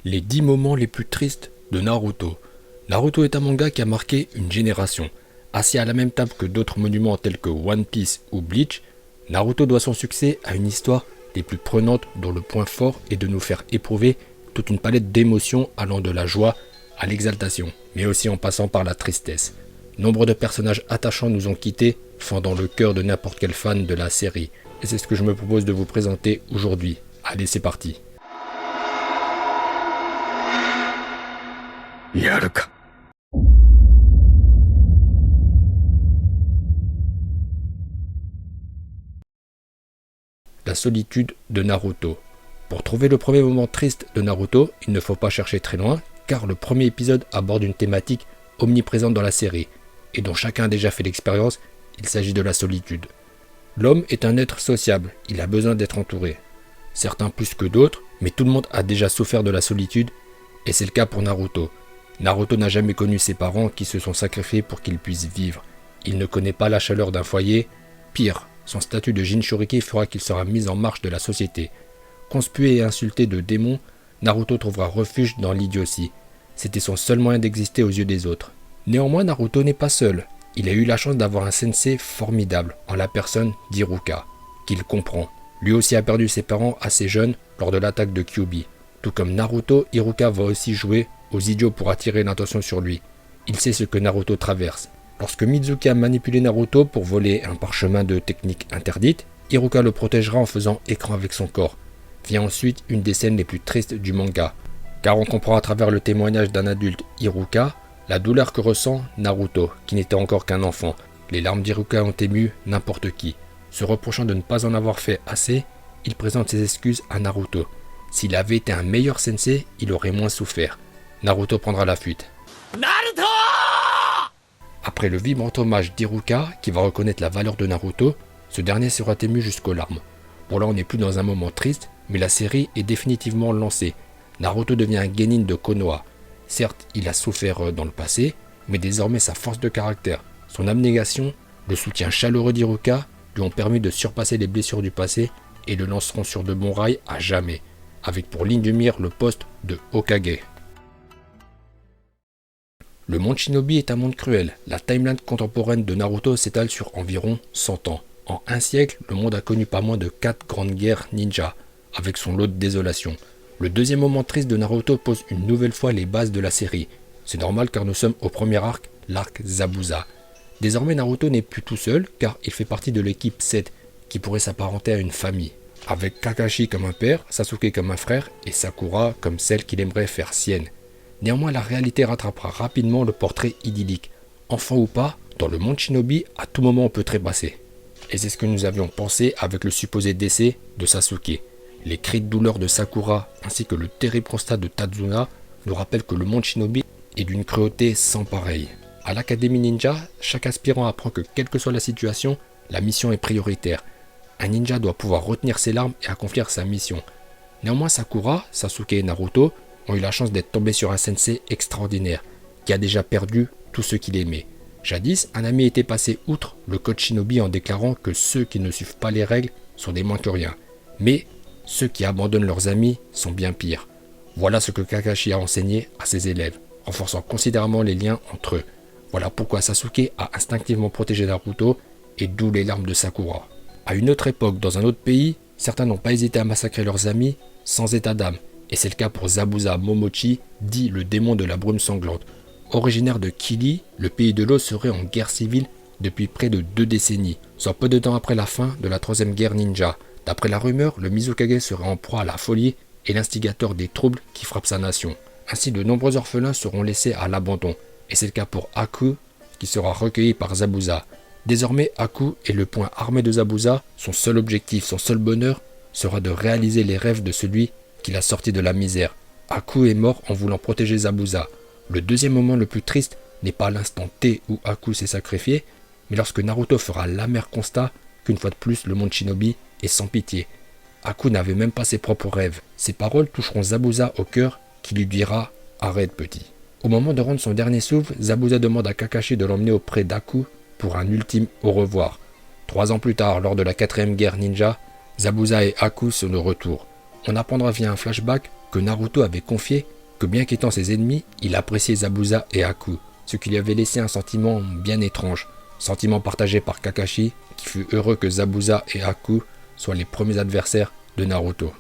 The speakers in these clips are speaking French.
Les 10 moments les plus tristes de Naruto. Naruto est un manga qui a marqué une génération. Assis à la même table que d'autres monuments tels que One Piece ou Bleach, Naruto doit son succès à une histoire des plus prenantes dont le point fort est de nous faire éprouver toute une palette d'émotions allant de la joie à l'exaltation, mais aussi en passant par la tristesse. Nombre de personnages attachants nous ont quittés, fendant le cœur de n'importe quel fan de la série. Et c'est ce que je me propose de vous présenter aujourd'hui. Allez, c'est parti. Yaruka. La solitude de Naruto. Pour trouver le premier moment triste de Naruto, il ne faut pas chercher très loin, car le premier épisode aborde une thématique omniprésente dans la série, et dont chacun a déjà fait l'expérience, il s'agit de la solitude. L'homme est un être sociable, il a besoin d'être entouré. Certains plus que d'autres, mais tout le monde a déjà souffert de la solitude, et c'est le cas pour Naruto. Naruto n'a jamais connu ses parents qui se sont sacrifiés pour qu'il puisse vivre. Il ne connaît pas la chaleur d'un foyer. Pire, son statut de Jinchuriki fera qu'il sera mis en marche de la société. Conspué et insulté de démons, Naruto trouvera refuge dans l'idiotie. C'était son seul moyen d'exister aux yeux des autres. Néanmoins, Naruto n'est pas seul. Il a eu la chance d'avoir un sensei formidable en la personne d'Iruka, qu'il comprend. Lui aussi a perdu ses parents assez jeunes lors de l'attaque de Kyuubi. Tout comme Naruto, Iruka va aussi jouer aux idiots pour attirer l'attention sur lui. Il sait ce que Naruto traverse. Lorsque Mizuki a manipulé Naruto pour voler un parchemin de technique interdite, Iruka le protégera en faisant écran avec son corps. Vient ensuite une des scènes les plus tristes du manga, car on comprend à travers le témoignage d'un adulte, Iruka, la douleur que ressent Naruto, qui n'était encore qu'un enfant. Les larmes d'Iruka ont ému n'importe qui. Se reprochant de ne pas en avoir fait assez, il présente ses excuses à Naruto. S'il avait été un meilleur sensei, il aurait moins souffert. Naruto prendra la fuite. Naruto! Après le vibrant hommage d'Iruka, qui va reconnaître la valeur de Naruto, ce dernier sera ému jusqu'aux larmes. Bon là on n'est plus dans un moment triste, mais la série est définitivement lancée. Naruto devient un genin de Konoha. Certes, il a souffert dans le passé, mais désormais sa force de caractère, son abnégation, le soutien chaleureux d'Iruka lui ont permis de surpasser les blessures du passé et le lanceront sur de bons rails à jamais, avec pour ligne de mire le poste de Hokage. Le monde Shinobi est un monde cruel. La timeline contemporaine de Naruto s'étale sur environ 100 ans. En un siècle, le monde a connu pas moins de 4 grandes guerres ninja, avec son lot de désolation. Le deuxième moment triste de Naruto pose une nouvelle fois les bases de la série. C'est normal car nous sommes au premier arc, l'arc Zabuza. Désormais Naruto n'est plus tout seul car il fait partie de l'équipe 7 qui pourrait s'apparenter à une famille. Avec Kakashi comme un père, Sasuke comme un frère et Sakura comme celle qu'il aimerait faire sienne. Néanmoins la réalité rattrapera rapidement le portrait idyllique. Enfant ou pas, dans le monde Shinobi, à tout moment on peut trépasser. Et c'est ce que nous avions pensé avec le supposé décès de Sasuke. Les cris de douleur de Sakura ainsi que le terrible constat de Tadzuna nous rappellent que le monde Shinobi est d'une cruauté sans pareille. À l'Académie Ninja, chaque aspirant apprend que quelle que soit la situation, la mission est prioritaire. Un ninja doit pouvoir retenir ses larmes et accomplir sa mission. Néanmoins Sakura, Sasuke et Naruto ont eu la chance d'être tombés sur un sensei extraordinaire qui a déjà perdu tout ce qu'il aimait. Jadis, un ami était passé outre le code Shinobi en déclarant que ceux qui ne suivent pas les règles sont des moins que rien. Mais ceux qui abandonnent leurs amis sont bien pires. Voilà ce que Kakashi a enseigné à ses élèves, renforçant considérablement les liens entre eux. Voilà pourquoi Sasuke a instinctivement protégé Naruto et d'où les larmes de Sakura. À une autre époque, dans un autre pays, certains n'ont pas hésité à massacrer leurs amis sans état d'âme. Et c'est le cas pour Zabuza Momochi, dit le démon de la brume sanglante. Originaire de Kili, le pays de l'eau serait en guerre civile depuis près de 2 décennies, soit peu de temps après la fin de la 3e guerre ninja. D'après la rumeur, le Mizukage serait en proie à la folie et l'instigateur des troubles qui frappent sa nation. Ainsi, de nombreux orphelins seront laissés à l'abandon. Et c'est le cas pour Aku, qui sera recueilli par Zabuza. Désormais, Aku est le point armé de Zabuza. Son seul objectif, son seul bonheur, sera de réaliser les rêves de celui qui l'a sorti de la misère. Aku est mort en voulant protéger Zabuza. Le deuxième moment le plus triste n'est pas l'instant T où Aku s'est sacrifié, mais lorsque Naruto fera l'amer constat qu'une fois de plus le monde Shinobi est sans pitié. Aku n'avait même pas ses propres rêves. Ses paroles toucheront Zabuza au cœur qui lui dira « Arrête petit ». Au moment de rendre son dernier souffle, Zabuza demande à Kakashi de l'emmener auprès d'Aku pour un ultime au revoir. 3 ans plus tard, lors de la 4e guerre ninja, Zabuza et Aku sont de retour. On apprendra via un flashback que Naruto avait confié que bien qu'étant ses ennemis, il appréciait Zabuza et Haku, ce qui lui avait laissé un sentiment bien étrange, sentiment partagé par Kakashi, qui fut heureux que Zabuza et Haku soient les premiers adversaires de Naruto.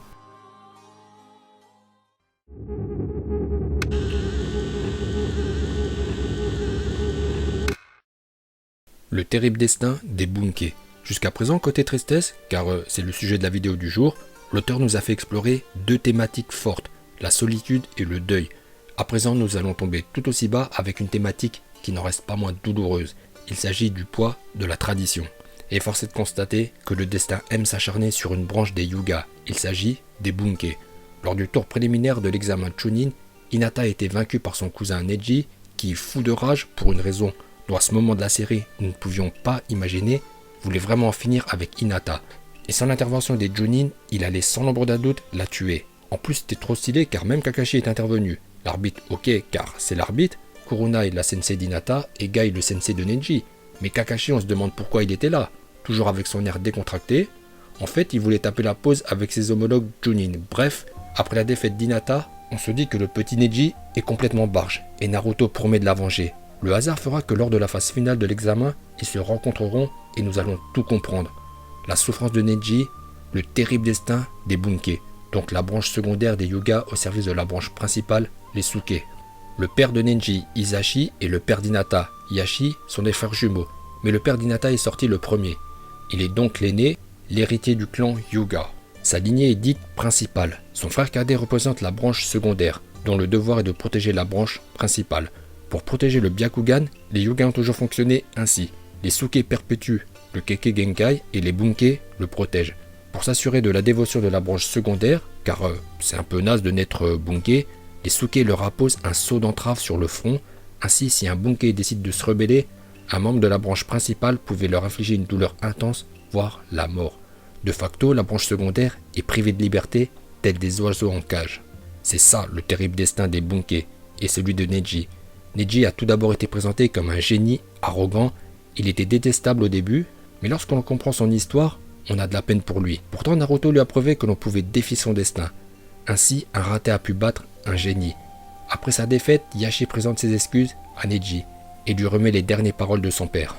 Le terrible destin des Bunke. Jusqu'à présent, côté tristesse, car c'est le sujet de la vidéo du jour, l'auteur nous a fait explorer deux thématiques fortes, la solitude et le deuil. À présent, nous allons tomber tout aussi bas avec une thématique qui n'en reste pas moins douloureuse. Il s'agit du poids de la tradition. Et force est de constater que le destin aime s'acharner sur une branche des Hyuga. Il s'agit des Bunke. Lors du tour préliminaire de l'examen Chunin, Hinata a été vaincu par son cousin Neji, qui, fou de rage pour une raison dont à ce moment de la série nous ne pouvions pas imaginer, voulait vraiment en finir avec Hinata. Et sans l'intervention des Chunin, il allait sans l'ombre d'un doute la tuer. En plus, c'était trop stylé car même Kakashi est intervenu. L'arbitre, ok, car c'est l'arbitre. Kuruna est la sensei d'Hinata et Gai le sensei de Neji. Mais Kakashi, on se demande pourquoi il était là. Toujours avec son air décontracté. En fait, il voulait taper la pause avec ses homologues Chunin. Bref, après la défaite d'Hinata, on se dit que le petit Neji est complètement barge et Naruto promet de la venger. Le hasard fera que lors de la phase finale de l'examen, ils se rencontreront et nous allons tout comprendre. La souffrance de Neji, le terrible destin des Bunke, donc la branche secondaire des Hyuga au service de la branche principale, les Suke. Le père de Neji, Hisashi, et le père d'Hinata, Yashi, sont des frères jumeaux, mais le père d'Hinata est sorti le premier. Il est donc l'aîné, l'héritier du clan Hyuga. Sa lignée est dite principale. Son frère cadet représente la branche secondaire, dont le devoir est de protéger la branche principale. Pour protéger le Byakugan, les Hyuga ont toujours fonctionné ainsi. Les Suke perpétuent le Kekkei Genkai et les Bunke le protègent. Pour s'assurer de la dévotion de la branche secondaire, car c'est un peu naze de naître Bunke, les Suke leur apposent un sceau d'entrave sur le front. Ainsi, si un Bunke décide de se rebeller, un membre de la branche principale pouvait leur infliger une douleur intense, voire la mort. De facto, la branche secondaire est privée de liberté, tels des oiseaux en cage. C'est ça le terrible destin des Bunke, et celui de Neji. Neji a tout d'abord été présenté comme un génie arrogant. Il était détestable au début, mais lorsqu'on comprend son histoire, on a de la peine pour lui. Pourtant, Naruto lui a prouvé que l'on pouvait défier son destin. Ainsi, un raté a pu battre un génie. Après sa défaite, Yashi présente ses excuses à Neji et lui remet les dernières paroles de son père.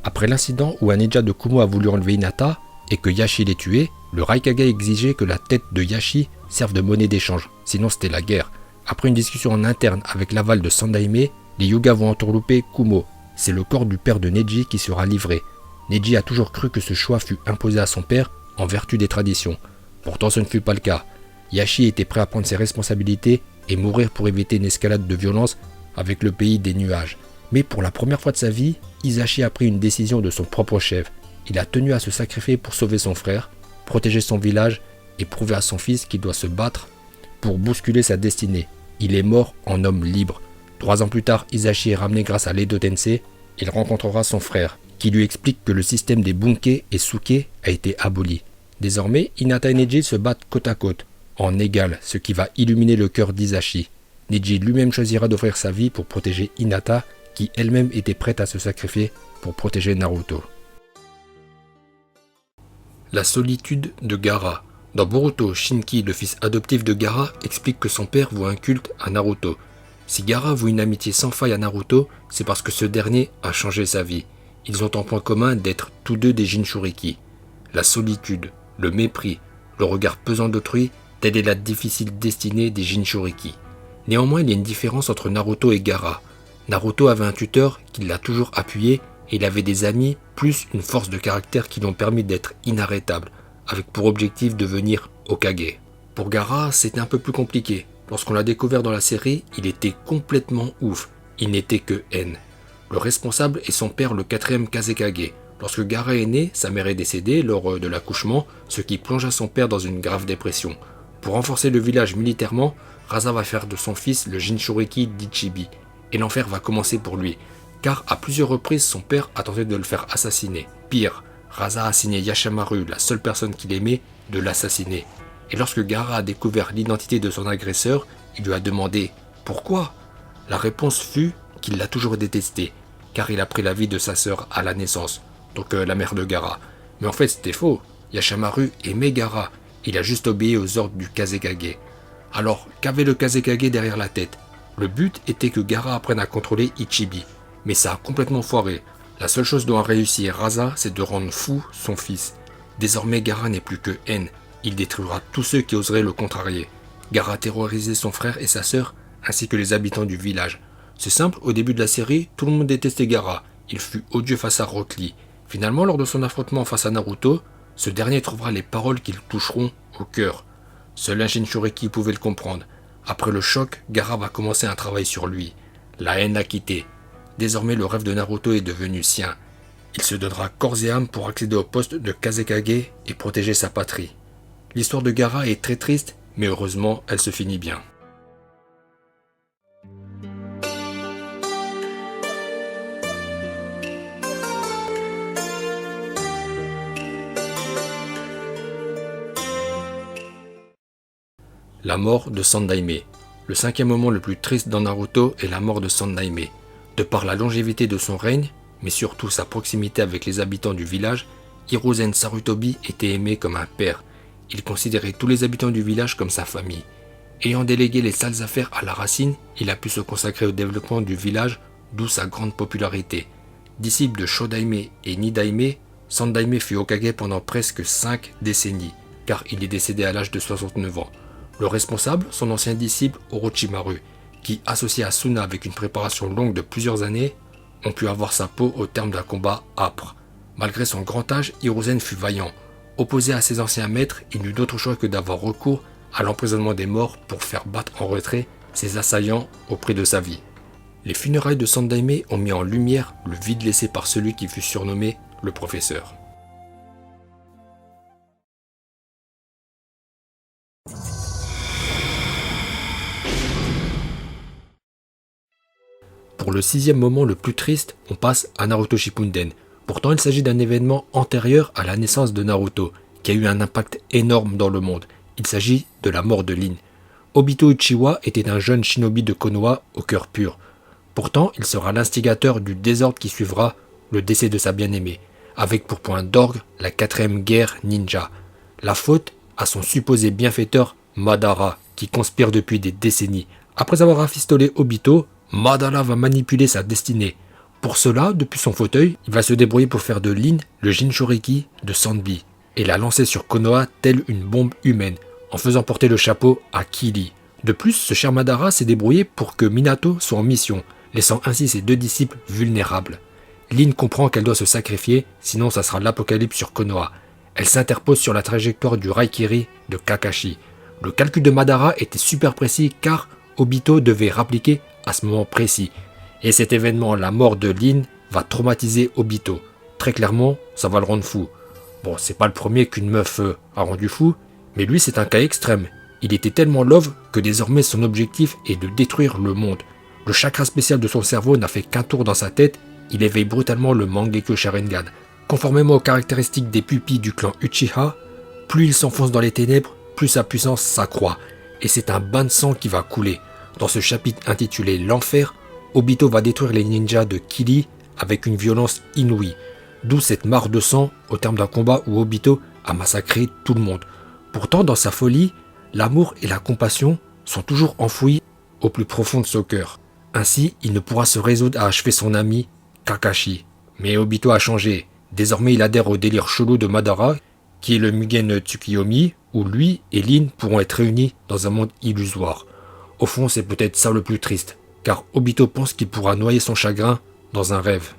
Après l'incident où un ninja de Kumo a voulu enlever Hinata et que Yashi l'ait tué, le Raikage exigeait que la tête de Yashi serve de monnaie d'échange, sinon c'était la guerre. Après une discussion en interne avec l'aval de Sandaime, les Hyuga vont entourlouper Kumo. C'est le corps du père de Neji qui sera livré. Neji a toujours cru que ce choix fut imposé à son père en vertu des traditions. Pourtant ce ne fut pas le cas. Yashi était prêt à prendre ses responsabilités et mourir pour éviter une escalade de violence avec le pays des nuages. Mais pour la première fois de sa vie, Hisashi a pris une décision de son propre chef. Il a tenu à se sacrifier pour sauver son frère, protéger son village et prouver à son fils qu'il doit se battre pour bousculer sa destinée. Il est mort en homme libre. 3 ans plus tard, Hisashi est ramené grâce à l'Edo Tensei. Il rencontrera son frère, qui lui explique que le système des Bunke et Suke a été aboli. Désormais, Hinata et Neji se battent côte à côte, en égal, ce qui va illuminer le cœur d'Hisashi. Neji lui-même choisira d'offrir sa vie pour protéger Hinata, qui elle-même était prête à se sacrifier pour protéger Naruto. La solitude de Gaara. Dans Boruto, Shinki, le fils adoptif de Gaara, explique que son père voue un culte à Naruto. Si Gaara voue une amitié sans faille à Naruto, c'est parce que ce dernier a changé sa vie. Ils ont en point commun d'être tous deux des Jinchuriki. La solitude, le mépris, le regard pesant d'autrui, telle est la difficile destinée des Jinchuriki. Néanmoins, il y a une différence entre Naruto et Gaara. Naruto avait un tuteur qui l'a toujours appuyé et il avait des amis plus une force de caractère qui lui ont permis d'être inarrêtable, avec pour objectif de devenir Hokage. Pour Gaara, c'était un peu plus compliqué. Lorsqu'on l'a découvert dans la série, il était complètement ouf. Il n'était que haine. Le responsable est son père, le 4e Kazekage. Lorsque Gaara est né, sa mère est décédée lors de l'accouchement, ce qui plongea son père dans une grave dépression. Pour renforcer le village militairement, Rasa va faire de son fils le Jinchuriki d'Ichibi. Et l'enfer va commencer pour lui, car à plusieurs reprises son père a tenté de le faire assassiner. Pire, Rasa a assigné Yashamaru, la seule personne qu'il aimait, de l'assassiner. Et lorsque Gaara a découvert l'identité de son agresseur, il lui a demandé « Pourquoi ?» La réponse fut qu'il l'a toujours détesté, car il a pris la vie de sa sœur à la naissance, donc la mère de Gaara. Mais en fait c'était faux, Yashamaru aimait Gaara, il a juste obéi aux ordres du Kazekage. Alors, qu'avait le Kazekage derrière la tête? Le but était que Gaara apprenne à contrôler Ichibi, mais ça a complètement foiré. La seule chose dont a réussi Rasa, c'est de rendre fou son fils. Désormais, Gaara n'est plus que haine. Il détruira tous ceux qui oseraient le contrarier. Gaara terrorisait son frère et sa sœur, ainsi que les habitants du village. C'est simple, au début de la série, tout le monde détestait Gaara. Il fut odieux face à Rock Lee. Finalement, lors de son affrontement face à Naruto, ce dernier trouvera les paroles qui le toucheront au cœur. Seul un Jinchuriki pouvait le comprendre. Après le choc, Gaara va commencer un travail sur lui. La haine l'a quitté. Désormais, le rêve de Naruto est devenu sien. Il se donnera corps et âme pour accéder au poste de Kazekage et protéger sa patrie. L'histoire de Gaara est très triste, mais heureusement, elle se finit bien. La mort de Sandaime. Le cinquième moment le plus triste dans Naruto est la mort de Sandaime. De par la longévité de son règne, mais surtout sa proximité avec les habitants du village, Hiruzen Sarutobi était aimé comme un père. Il considérait tous les habitants du village comme sa famille. Ayant délégué les sales affaires à la racine, il a pu se consacrer au développement du village, d'où sa grande popularité. Disciple de Shodaime et Nidaime, Sandaime fut Hokage pendant presque 5 décennies, car il est décédé à l'âge de 69 ans. Le responsable, son ancien disciple Orochimaru, qui, associé à Suna avec une préparation longue de plusieurs années, ont pu avoir sa peau au terme d'un combat âpre. Malgré son grand âge, Hiruzen fut vaillant. Opposé à ses anciens maîtres, il n'eut d'autre choix que d'avoir recours à l'emprisonnement des morts pour faire battre en retrait ses assaillants au prix de sa vie. Les funérailles de Sandaime ont mis en lumière le vide laissé par celui qui fut surnommé le professeur. Pour le sixième moment le plus triste, on passe à Naruto Shippuden. Pourtant, il s'agit d'un événement antérieur à la naissance de Naruto, qui a eu un impact énorme dans le monde. Il s'agit de la mort de Lin. Obito Uchiwa était un jeune shinobi de Konoha au cœur pur. Pourtant, il sera l'instigateur du désordre qui suivra le décès de sa bien-aimée, avec pour point d'orgue la 4e guerre ninja. La faute à son supposé bienfaiteur Madara, qui conspire depuis des décennies. Après avoir rafistolé Obito, Madara va manipuler sa destinée. Pour cela, depuis son fauteuil, il va se débrouiller pour faire de Lin le Jinchuriki de Sanbi et la lancer sur Konoha telle une bombe humaine, en faisant porter le chapeau à Kili. De plus, ce cher Madara s'est débrouillé pour que Minato soit en mission, laissant ainsi ses 2 disciples vulnérables. Lin comprend qu'elle doit se sacrifier, sinon ça sera l'apocalypse sur Konoha. Elle s'interpose sur la trajectoire du Raikiri de Kakashi. Le calcul de Madara était super précis car Obito devait rappliquer à ce moment précis. Et cet événement, la mort de Lin, va traumatiser Obito. Très clairement, ça va le rendre fou. Bon, c'est pas le premier qu'une meuf a rendu fou, mais lui c'est un cas extrême. Il était tellement love que désormais son objectif est de détruire le monde. Le chakra spécial de son cerveau n'a fait qu'un tour dans sa tête, il éveille brutalement le Mangekyo Sharingan. Conformément aux caractéristiques des pupilles du clan Uchiha, plus il s'enfonce dans les ténèbres, plus sa puissance s'accroît. Et c'est un bain de sang qui va couler. Dans ce chapitre intitulé L'Enfer, Obito va détruire les ninjas de Kili avec une violence inouïe. D'où cette mare de sang au terme d'un combat où Obito a massacré tout le monde. Pourtant, dans sa folie, l'amour et la compassion sont toujours enfouis au plus profond de son cœur. Ainsi, il ne pourra se résoudre à achever son ami Kakashi. Mais Obito a changé. Désormais, il adhère au délire chelou de Madara, qui est le Mugen Tsukiyomi, où lui et Lin pourront être réunis dans un monde illusoire. Au fond, c'est peut-être ça le plus triste, car Obito pense qu'il pourra noyer son chagrin dans un rêve.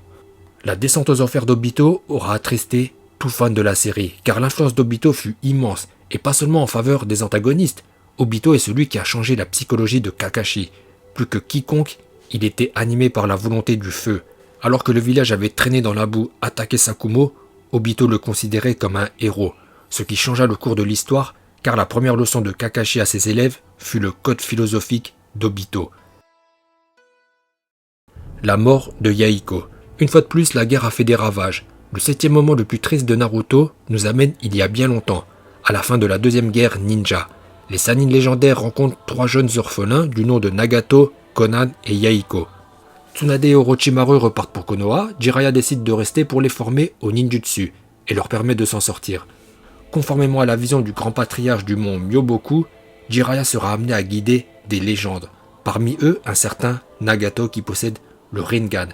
La descente aux enfers d'Obito aura attristé tout fan de la série, car l'influence d'Obito fut immense, et pas seulement en faveur des antagonistes. Obito est celui qui a changé la psychologie de Kakashi. Plus que quiconque, il était animé par la volonté du feu. Alors que le village avait traîné dans la boue, attaqué Sakumo, Obito le considérait comme un héros, ce qui changea le cours de l'histoire, car la première leçon de Kakashi à ses élèves fut le code philosophique d'Obito. La mort de Yahiko. Une fois de plus, la guerre a fait des ravages. Le 7e moment le plus triste de Naruto nous amène il y a bien longtemps, à la fin de la 2e guerre ninja. Les Sannin légendaires rencontrent 3 jeunes orphelins du nom de Nagato, Konan et Yahiko. Tsunade et Orochimaru repartent pour Konoha, Jiraiya décide de rester pour les former au ninjutsu et leur permet de s'en sortir. Conformément à la vision du grand patriarche du mont Myoboku, Jiraiya sera amené à guider des légendes. Parmi eux, un certain Nagato qui possède le Rinnegan.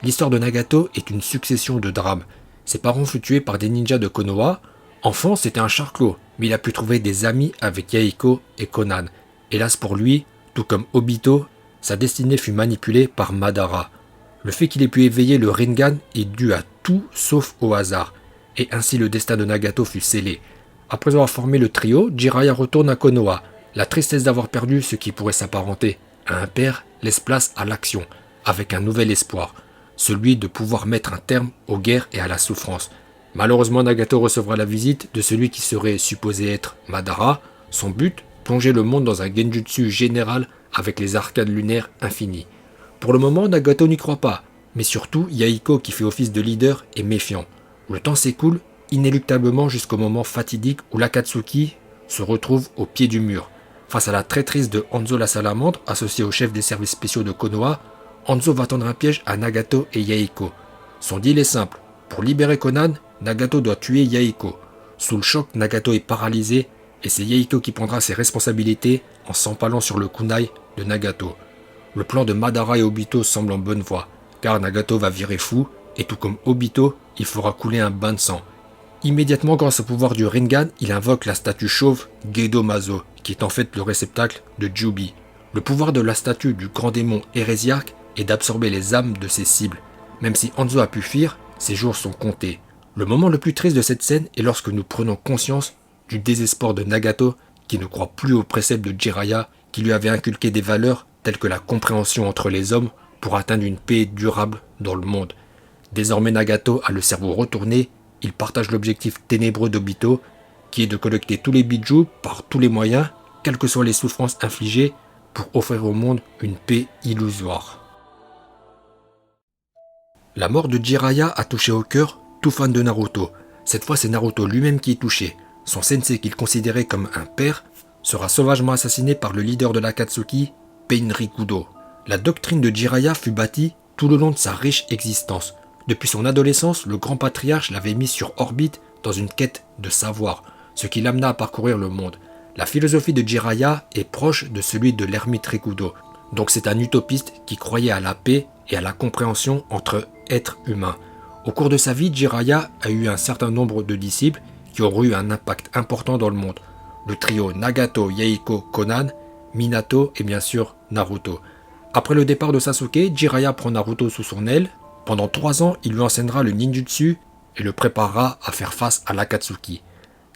L'histoire de Nagato est une succession de drames. Ses parents furent tués par des ninjas de Konoha. Enfant, c'était un charclos, mais il a pu trouver des amis avec Yahiko et Conan. Hélas pour lui, tout comme Obito, sa destinée fut manipulée par Madara. Le fait qu'il ait pu éveiller le Rinnegan est dû à tout sauf au hasard, et ainsi le destin de Nagato fut scellé. Après avoir formé le trio, Jiraiya retourne à Konoha. La tristesse d'avoir perdu ce qui pourrait s'apparenter à un père laisse place à l'action, avec un nouvel espoir, celui de pouvoir mettre un terme aux guerres et à la souffrance. Malheureusement, Nagato recevra la visite de celui qui serait supposé être Madara. Son but, plonger le monde dans un genjutsu général avec les arcades lunaires infinies. Pour le moment, Nagato n'y croit pas, mais surtout Yahiko qui fait office de leader est méfiant. Le temps s'écoule inéluctablement jusqu'au moment fatidique où l'Akatsuki se retrouve au pied du mur. Face à la traîtrise de Hanzo la Salamandre, associé au chef des services spéciaux de Konoha, Hanzo va tendre un piège à Nagato et Yahiko. Son deal est simple. Pour libérer Conan, Nagato doit tuer Yahiko. Sous le choc, Nagato est paralysé et c'est Yahiko qui prendra ses responsabilités en s'empalant sur le kunai de Nagato. Le plan de Madara et Obito semble en bonne voie, car Nagato va virer fou et tout comme Obito, il fera couler un bain de sang. Immédiatement, grâce au pouvoir du Rinnegan, il invoque la statue chauve Gedo Mazo, qui est en fait le réceptacle de Jubi. Le pouvoir de la statue du grand démon hérésiarque est d'absorber les âmes de ses cibles. Même si Hanzo a pu fuir, ses jours sont comptés. Le moment le plus triste de cette scène est lorsque nous prenons conscience du désespoir de Nagato qui ne croit plus aux préceptes de Jiraiya qui lui avait inculqué des valeurs telles que la compréhension entre les hommes pour atteindre une paix durable dans le monde. Désormais Nagato a le cerveau retourné, il partage l'objectif ténébreux d'Obito qui est de collecter tous les bijou par tous les moyens, quelles que soient les souffrances infligées, pour offrir au monde une paix illusoire. La mort de Jiraiya a touché au cœur tout fan de Naruto. Cette fois, c'est Naruto lui-même qui est touché. Son sensei qu'il considérait comme un père sera sauvagement assassiné par le leader de l'Akatsuki, Pain Rikudo. La doctrine de Jiraiya fut bâtie tout le long de sa riche existence. Depuis son adolescence, le grand patriarche l'avait mis sur orbite dans une quête de savoir, ce qui l'amena à parcourir le monde. La philosophie de Jiraiya est proche de celui de l'ermite Rikudo. Donc c'est un utopiste qui croyait à la paix et à la compréhension entre êtres humains. Au cours de sa vie, Jiraiya a eu un certain nombre de disciples qui auront eu un impact important dans le monde. Le trio Nagato, Yahiko, Conan, Minato et bien sûr Naruto. Après le départ de Sasuke, Jiraiya prend Naruto sous son aile. Pendant 3 ans, il lui enseignera le ninjutsu et le préparera à faire face à l'Akatsuki.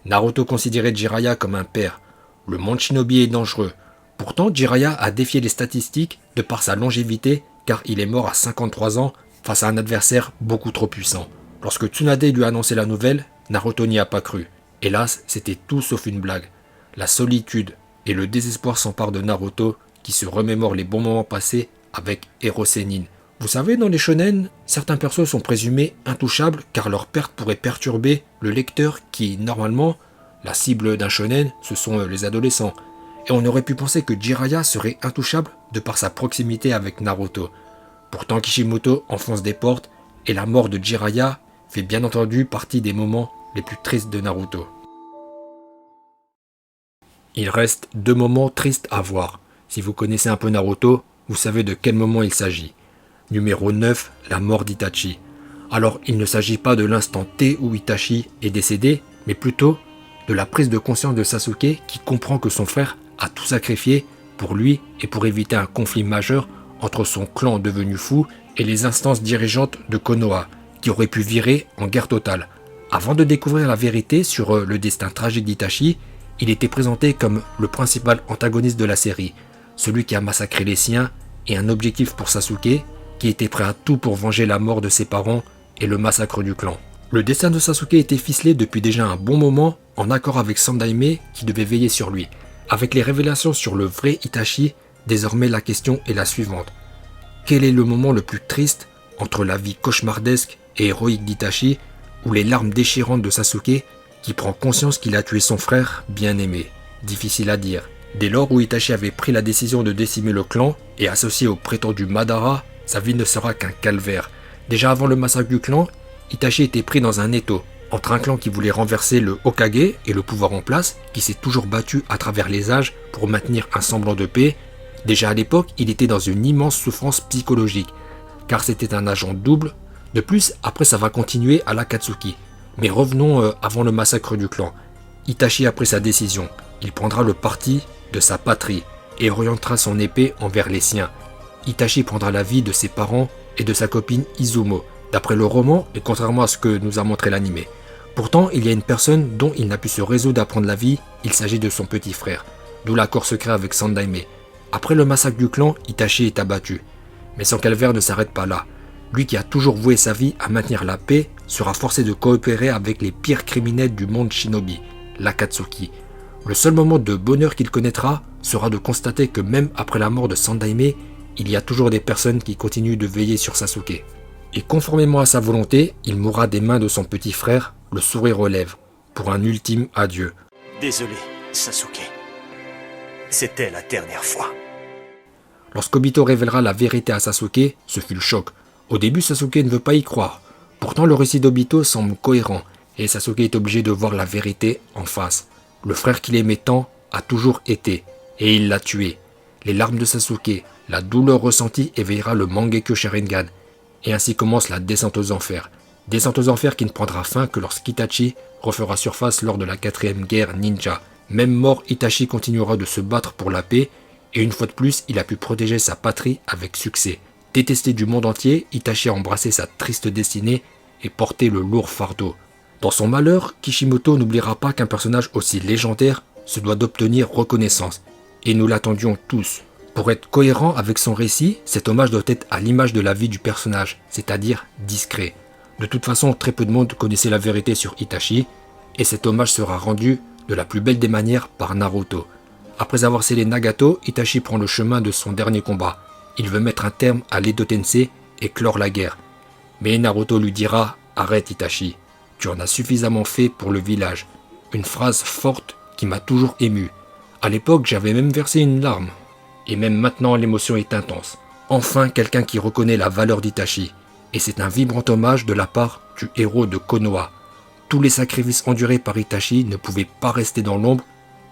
Naruto considérait Jiraiya comme un père. Le monde shinobi est dangereux. Pourtant, Jiraiya a défié les statistiques de par sa longévité car il est mort à 53 ans face à un adversaire beaucoup trop puissant. Lorsque Tsunade lui a annoncé la nouvelle, Naruto n'y a pas cru. Hélas, c'était tout sauf une blague. La solitude et le désespoir s'emparent de Naruto qui se remémore les bons moments passés avec Hero Sennin. Vous savez, dans les shonen, certains persos sont présumés intouchables car leur perte pourrait perturber le lecteur qui, normalement, la cible d'un shonen, ce sont les adolescents. Et on aurait pu penser que Jiraiya serait intouchable de par sa proximité avec Naruto. Pourtant Kishimoto enfonce des portes et la mort de Jiraiya fait bien entendu partie des moments les plus tristes de Naruto. Il reste 2 moments tristes à voir. Si vous connaissez un peu Naruto, vous savez de quel moment il s'agit. Numéro 9, la mort d'Itachi. Alors il ne s'agit pas de l'instant T où Itachi est décédé, mais plutôt de la prise de conscience de Sasuke qui comprend que son frère a tout sacrifié pour lui et pour éviter un conflit majeur entre son clan devenu fou et les instances dirigeantes de Konoha, qui auraient pu virer en guerre totale. Avant de découvrir la vérité sur le destin tragique d'Itachi, il était présenté comme le principal antagoniste de la série, celui qui a massacré les siens et un objectif pour Sasuke, qui était prêt à tout pour venger la mort de ses parents et le massacre du clan. Le destin de Sasuke était ficelé depuis déjà un bon moment, en accord avec Sandaime qui devait veiller sur lui. Avec les révélations sur le vrai Itachi, désormais la question est la suivante. Quel est le moment le plus triste entre la vie cauchemardesque et héroïque d'Itachi ou les larmes déchirantes de Sasuke qui prend conscience qu'il a tué son frère bien-aimé? Difficile à dire. Dès lors où Itachi avait pris la décision de décimer le clan et associé au prétendu Madara, sa vie ne sera qu'un calvaire. Déjà avant le massacre du clan, Itachi était pris dans un étau entre un clan qui voulait renverser le Hokage et le pouvoir en place, qui s'est toujours battu à travers les âges pour maintenir un semblant de paix. Déjà à l'époque, il était dans une immense souffrance psychologique, car c'était un agent double. De plus, après ça va continuer à l'Akatsuki. Mais revenons avant le massacre du clan. Itachi a pris sa décision. Il prendra le parti de sa patrie et orientera son épée envers les siens. Itachi prendra la vie de ses parents et de sa copine Izumo, d'après le roman et contrairement à ce que nous a montré l'anime. Pourtant, il y a une personne dont il n'a pu se résoudre à prendre la vie, il s'agit de son petit frère, d'où l'accord secret avec Sandaime. Après le massacre du clan, Itachi est abattu. Mais son calvaire ne s'arrête pas là. Lui qui a toujours voué sa vie à maintenir la paix sera forcé de coopérer avec les pires criminels du monde shinobi, l'Akatsuki. Le seul moment de bonheur qu'il connaîtra sera de constater que même après la mort de Sandaime, il y a toujours des personnes qui continuent de veiller sur Sasuke. Et conformément à sa volonté, il mourra des mains de son petit frère, le sourire aux lèvres, pour un ultime adieu. Désolé, Sasuke. C'était la dernière fois. Lorsqu'Obito révélera la vérité à Sasuke, ce fut le choc. Au début, Sasuke ne veut pas y croire. Pourtant, le récit d'Obito semble cohérent, et Sasuke est obligé de voir la vérité en face. Le frère qu'il aimait tant a toujours été, et il l'a tué. Les larmes de Sasuke, la douleur ressentie éveillera le Mangekyo Sharingan, et ainsi commence la descente aux enfers. Descente aux enfers qui ne prendra fin que lorsqu'Itachi refera surface lors de la 4e guerre ninja. Même mort, Itachi continuera de se battre pour la paix, et une fois de plus, il a pu protéger sa patrie avec succès. Détesté du monde entier, Itachi a embrassé sa triste destinée et porté le lourd fardeau. Dans son malheur, Kishimoto n'oubliera pas qu'un personnage aussi légendaire se doit d'obtenir reconnaissance, et nous l'attendions tous. Pour être cohérent avec son récit, cet hommage doit être à l'image de la vie du personnage, c'est-à-dire discret. De toute façon, très peu de monde connaissait la vérité sur Itachi, et cet hommage sera rendu de la plus belle des manières par Naruto. Après avoir scellé Nagato, Itachi prend le chemin de son dernier combat. Il veut mettre un terme à l'Edo Tensei et clore la guerre. Mais Naruto lui dira « Arrête Itachi, tu en as suffisamment fait pour le village ». Une phrase forte qui m'a toujours ému. À l'époque, j'avais même versé une larme. Et même maintenant, l'émotion est intense. Enfin, quelqu'un qui reconnaît la valeur d'Itachi. Et c'est un vibrant hommage de la part du héros de Konoha. Tous les sacrifices endurés par Itachi ne pouvaient pas rester dans l'ombre,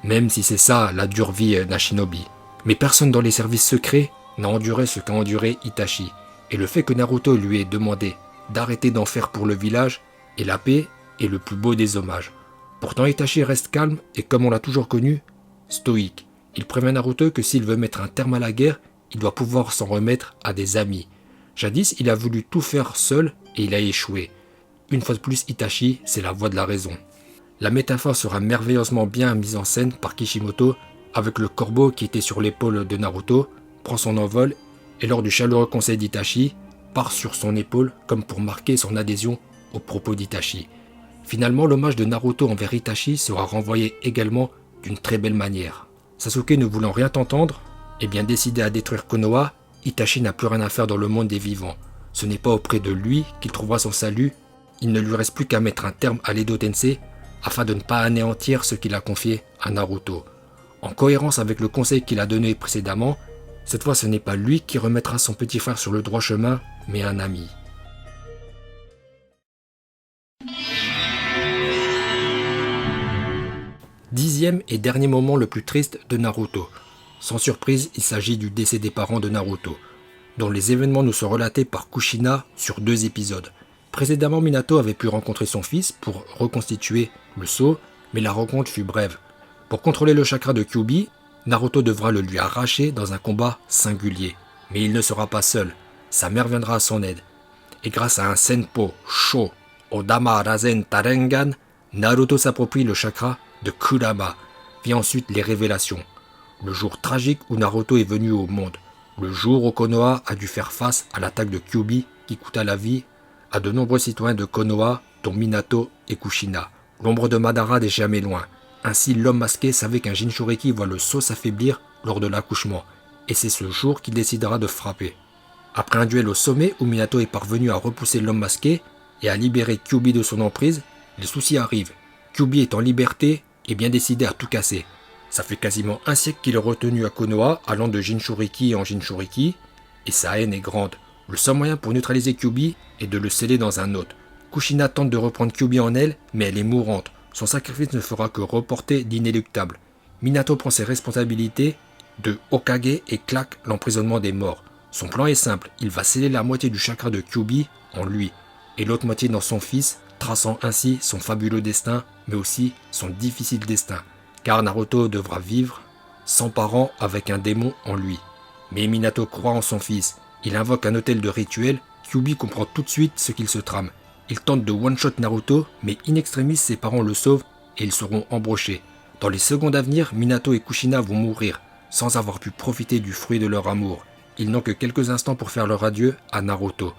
même si c'est ça la dure vie d'un shinobi. Mais personne dans les services secrets n'a enduré ce qu'a enduré Itachi. Et le fait que Naruto lui ait demandé d'arrêter d'en faire pour le village et la paix est le plus beau des hommages. Pourtant Itachi reste calme et comme on l'a toujours connu, stoïque. Il prévient Naruto que s'il veut mettre un terme à la guerre, il doit pouvoir s'en remettre à des amis. Jadis, il a voulu tout faire seul et il a échoué. Une fois de plus, Itachi, c'est la voix de la raison. La métaphore sera merveilleusement bien mise en scène par Kishimoto avec le corbeau qui était sur l'épaule de Naruto, prend son envol et lors du chaleureux conseil d'Itachi, part sur son épaule comme pour marquer son adhésion aux propos d'Itachi. Finalement, l'hommage de Naruto envers Itachi sera renvoyé également d'une très belle manière. Sasuke ne voulant rien entendre, et bien décidé à détruire Konoha, Itachi n'a plus rien à faire dans le monde des vivants. Ce n'est pas auprès de lui qu'il trouvera son salut, il ne lui reste plus qu'à mettre un terme à l'Edo Tensei afin de ne pas anéantir ce qu'il a confié à Naruto. En cohérence avec le conseil qu'il a donné précédemment, cette fois ce n'est pas lui qui remettra son petit frère sur le droit chemin, mais un ami. Dixième et dernier moment le plus triste de Naruto. Sans surprise, il s'agit du décès des parents de Naruto, dont les événements nous sont relatés par Kushina sur 2 épisodes. Précédemment, Minato avait pu rencontrer son fils pour reconstituer le sceau, mais la rencontre fut brève. Pour contrôler le chakra de Kyuubi, Naruto devra le lui arracher dans un combat singulier. Mais il ne sera pas seul, sa mère viendra à son aide. Et grâce à un Senpo Sho Odama Rasen Tarengan, Naruto s'approprie le chakra de Kurama. Vient ensuite les révélations. Le jour tragique où Naruto est venu au monde. Le jour où Konoha a dû faire face à l'attaque de Kyuubi qui coûta la vie à de nombreux citoyens de Konoha, dont Minato et Kushina. L'ombre de Madara n'est jamais loin. Ainsi, l'homme masqué savait qu'un Jinchuriki voit le sceau s'affaiblir lors de l'accouchement. Et c'est ce jour qu'il décidera de frapper. Après un duel au sommet où Minato est parvenu à repousser l'homme masqué et à libérer Kyuubi de son emprise, les soucis arrivent. Kyuubi est en liberté et bien décidé à tout casser. Ça fait quasiment un siècle qu'il est retenu à Konoha, allant de Jinchuriki en Jinchuriki, et sa haine est grande. Le seul moyen pour neutraliser Kyuubi est de le sceller dans un autre. Kushina tente de reprendre Kyuubi en elle, mais elle est mourante. Son sacrifice ne fera que reporter l'inéluctable. Minato prend ses responsabilités de Hokage et claque l'emprisonnement des morts. Son plan est simple, il va sceller la moitié du chakra de Kyuubi en lui, et l'autre moitié dans son fils, traçant ainsi son fabuleux destin, mais aussi son difficile destin, car Naruto devra vivre sans parents avec un démon en lui. Mais Minato croit en son fils, il invoque un hôtel de rituel, Kyuubi comprend tout de suite ce qu'il se trame. Il tente de one-shot Naruto, mais in extremis ses parents le sauvent et ils seront embrochés. Dans les secondes à venir, Minato et Kushina vont mourir, sans avoir pu profiter du fruit de leur amour. Ils n'ont que quelques instants pour faire leur adieu à Naruto.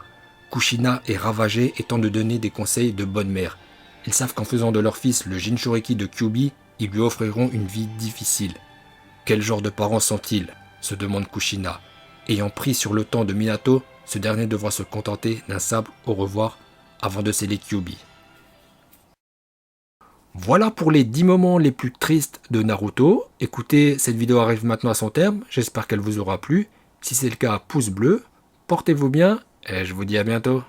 Kushina est ravagé et tente de donner des conseils de bonne mère. Ils savent qu'en faisant de leur fils le Jinchuriki de Kyuubi, ils lui offriront une vie difficile. Quel genre de parents sont-ils ? Se demande Kushina. Ayant pris sur le temps de Minato, ce dernier devra se contenter d'un simple au revoir avant de sceller Kyuubi. Voilà pour les 10 moments les plus tristes de Naruto. Écoutez, cette vidéo arrive maintenant à son terme, j'espère qu'elle vous aura plu. Si c'est le cas, pouce bleu, portez-vous bien et je vous dis à bientôt.